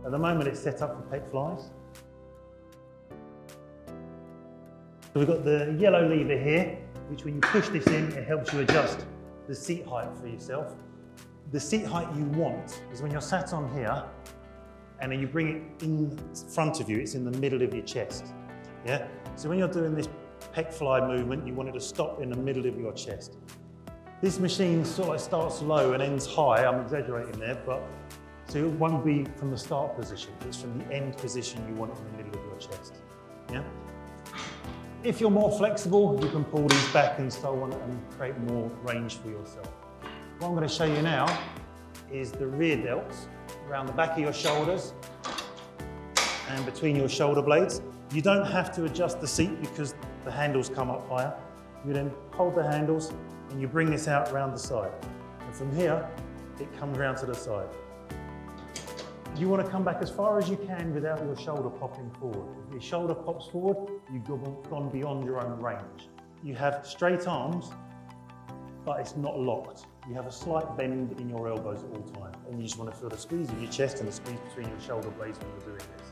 At the moment it's set up for pec flies. So we've got the yellow lever here, which when you push this in, it helps you adjust the seat height for yourself. The seat height you want is when you're sat on here and then you bring it in front of you, it's in the middle of your chest. Yeah? So when you're doing this pec fly movement, you want it to stop in the middle of your chest. This machine sort of like starts low and ends high, I'm exaggerating there, but so it won't be from the start position, it's from the end position you want it in the middle of your chest. Yeah? If you're more flexible, you can pull these back and so on and create more range for yourself. What I'm going to show you now is the rear delts around the back of your shoulders and between your shoulder blades. You don't have to adjust the seat because the handles come up higher. You then hold the handles and you bring this out around the side. And from here, it comes round to the side. You want to come back as far as you can without your shoulder popping forward. If your shoulder pops forward, you've gone beyond your own range. You have straight arms, but it's not locked. You have a slight bend in your elbows at all times, and you just want to feel the squeeze of your chest and the squeeze between your shoulder blades when you're doing this.